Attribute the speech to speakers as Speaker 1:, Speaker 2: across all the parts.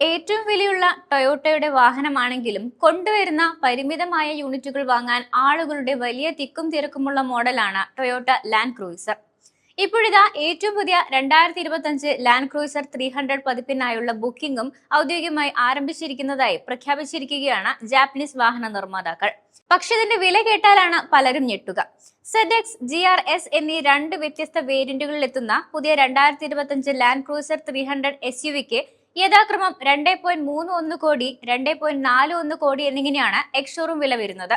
Speaker 1: ഏറ്റവും വിലയുള്ള ടൊയോട്ടയുടെ വാഹനമാണെങ്കിലും കൊണ്ടുവരുന്ന പരിമിതമായ യൂണിറ്റുകൾ വാങ്ങാൻ ആളുകളുടെ വലിയ തിക്കും തിരക്കുമുള്ള മോഡലാണ് ടൊയോട്ട ലാൻഡ് ക്രൂയിസർ. ഇപ്പോഴിതാ ഏറ്റവും പുതിയ 2025 ലാൻഡ് ക്രൂയിസർ 300 പതിപ്പിനായുള്ള ബുക്കിംഗും ഔദ്യോഗികമായി ആരംഭിച്ചിരിക്കുന്നതായി പ്രഖ്യാപിച്ചിരിക്കുകയാണ് ജാപ്പനീസ് വാഹന നിർമ്മാതാക്കൾ. പക്ഷെ ഇതിന്റെ വില കേട്ടാലാണ് പലരും ഞെട്ടുക. ZX, GRS എന്നീ രണ്ട് വ്യത്യസ്ത വേരിയന്റുകളിൽ എത്തുന്ന പുതിയ 2025 ലാൻഡ് ക്രൂയിസർ 300 SUVക്ക് യഥാക്രമം 2.31 കോടി, 2.41 കോടി എന്നിങ്ങനെയാണ് എക്സ്-ഷോറൂം വില വരുന്നത്.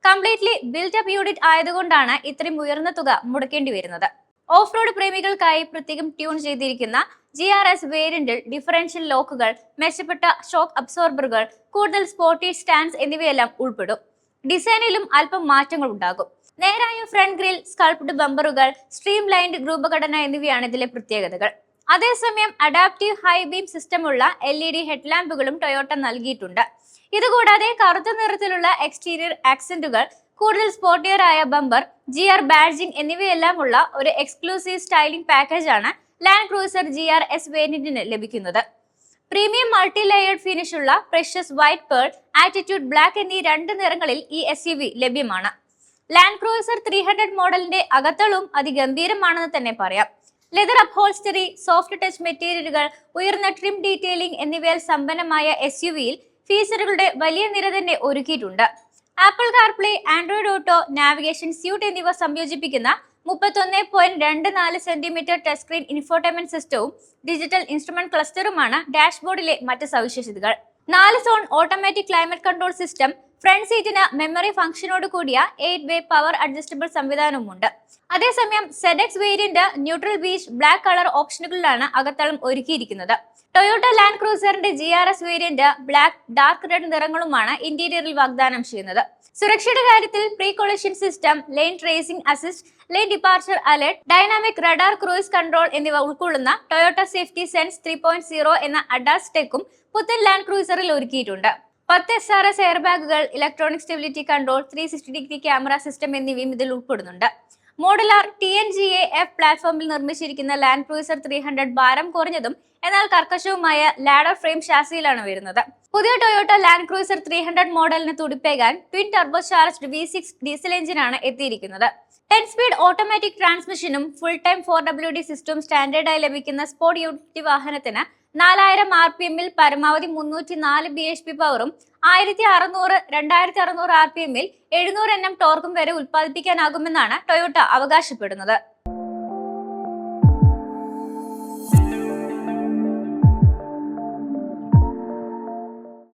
Speaker 1: കംപ്ലീറ്റ്ലി ബിൽറ്റ് അപ്പ് യൂണിറ്റ് ആയതുകൊണ്ടാണ് ഇത്രയും ഉയർന്ന തുക മുടക്കേണ്ടി വരുന്നത്. ഓഫ് റോഡ് പ്രേമികൾക്കായി പ്രത്യേകം ട്യൂൺ ചെയ്തിരിക്കുന്ന GRS വേരിയന്റിൽ ഡിഫറൻഷ്യൽ ലോക്കുകൾ, മെച്ചപ്പെട്ട ഷോക്ക് അബ്സോർബറുകൾ, കൂടുതൽ സ്പോർട്ടി സ്റ്റാൻഡ്സ് എന്നിവയെല്ലാം ഉൾപ്പെടും. ഡിസൈനിലും അല്പം മാറ്റങ്ങൾ ഉണ്ടാകും. നേരായ ഫ്രണ്ട് ഗ്രിൽ, സ്കൾപ്ഡ് ബമ്പറുകൾ, സ്ട്രീം ലൈൻഡ് രൂപഘടന എന്നിവയാണ് ഇതിലെ പ്രത്യേകതകൾ. അതേസമയം അഡാപ്റ്റീവ് ഹൈ ബീം സിസ്റ്റമുള്ള LED ഹെഡ്ലാമ്പുകളും ടൊയോട്ട നൽകിയിട്ടുണ്ട്. ഇതുകൂടാതെ കറുത്ത നിറത്തിലുള്ള എക്സ്റ്റീരിയർ ആക്സന്റുകൾ, കൂടുതൽ സ്പോർട്ടിയറായ ബമ്പർ, GR ബാഡ്ജിംഗ് എന്നിവയെല്ലാം ഉള്ള ഒരു എക്സ്ക്ലൂസീവ് സ്റ്റൈലിംഗ് പാക്കേജാണ് ലാൻഡ് ക്രൂയിസർ GRS വേരിയന്റിന് ലഭിക്കുന്നത്. പ്രീമിയം മൾട്ടി ലെയേർഡ് ഫിനിഷുള്ള precious white pearl, attitude black എന്നീ രണ്ട് നിറങ്ങളിൽ ഈ SUV ലഭ്യമാണ്. ലാൻഡ് ക്രൂയിസർ 300 മോഡലിന്റെ അകത്തളവും അതിഗംഭീരമാണെന്ന് തന്നെ പറയാം. ലെതർ അപ്ഹോൾസ്റ്ററി, സോഫ്റ്റ് ടച്ച് മെറ്റീരിയലുകൾ, ഉയർന്ന ട്രിം ഡീറ്റെയിലിംഗ് എന്നിവയാൽ സമ്പന്നമായ SUVയിൽ ഫീച്ചറുകളുടെ വലിയ നിര തന്നെ ഒരുക്കിയിട്ടുണ്ട്. Apple CarPlay, Android Auto, navigation suite എന്നിവ സംയോജിപ്പിക്കുന്ന 31.24 സെന്റിമീറ്റർ ടച്ച് സ്ക്രീൻ ഇൻഫോർടൈൻമെന്റ് സിസ്റ്റവും ഡിജിറ്റൽ ഇൻസ്ട്രുമെന്റ് ക്ലസ്റ്ററുമാണ് ഡാഷ്ബോർഡിലെ മറ്റ് സവിശേഷതകൾ. 4 zone automatic climate control system, front സീറ്റിന് മെമ്മറി ഫംഗ്ഷനോട് കൂടിയ 8-വേ പവർ അഡ്ജസ്റ്റബിൾ സംവിധാനവുമുണ്ട്. അതേസമയം ZX variant neutral beach, black colour ഓപ്ഷനുകളിലാണ് അകത്തളം ഒരുക്കിയിരിക്കുന്നത്. ടൊയോട്ട ലാൻഡ് ക്രൂയിസറിന്റെ GRS variant black, dark red നിറങ്ങളുമാണ് ഇന്റീരിയറിൽ വാഗ്ദാനം ചെയ്യുന്നത്. സുരക്ഷയുടെ കാര്യത്തിൽ pre collision system, lane tracing assist, line departure alert, dynamic radar cruise control എന്നിവ ഉൾക്കൊള്ളുന്ന ടൊയോട്ട സേഫ്റ്റി സെൻസ് 3.0 എന്ന അഡാസ് ടെക്കും പുത്തൻ ലാൻഡ് ക്രൂയിസറിൽ ഒരുക്കിയിട്ടുണ്ട്. 10 SRS എയർ ബാഗുകൾ, electronic stability control, 360 degree camera system എന്നിവയും ഇതിൽ ഉൾപ്പെടുന്നുണ്ട്. മോഡുലാർ TNGA-F പ്ലാറ്റ്ഫോമിൽ നിർമ്മിച്ചിരിക്കുന്ന ലാൻഡ് ക്രൂയിസർ 300 ഭാരം കുറഞ്ഞതും എന്നാൽ കർക്കശവുമായ ലാഡർ ഫ്രെയിം ഷാസിയിലാണ് വരുന്നത്. പുതിയ ടൊയോട്ട ലാൻഡ് ക്രൂയിസർ 300 മോഡലിന് തുടിപ്പേകാൻ twin turbo charged V6 diesel എഞ്ചിനാണ് എത്തിയിരിക്കുന്നത്. 10 സ്പീഡ് ഓട്ടോമാറ്റിക് ട്രാൻസ്മിഷനും ഫുൾ ടൈം 4WD സിസ്റ്റവും സ്റ്റാൻഡേർഡായി ലഭിക്കുന്ന സ്പോർട്ട് യൂട്ടിലിറ്റി വാഹനത്തിന് 4000 RPM-ൽ പരമാവധി 304 bhp പവറും 1600, 2600 RPM-ൽ 700 Nm ടോർക്കും വരെ ഉൽപ്പാദിപ്പിക്കാനാകുമെന്നാണ് ടൊയോട്ട അവകാശപ്പെടുന്നത്.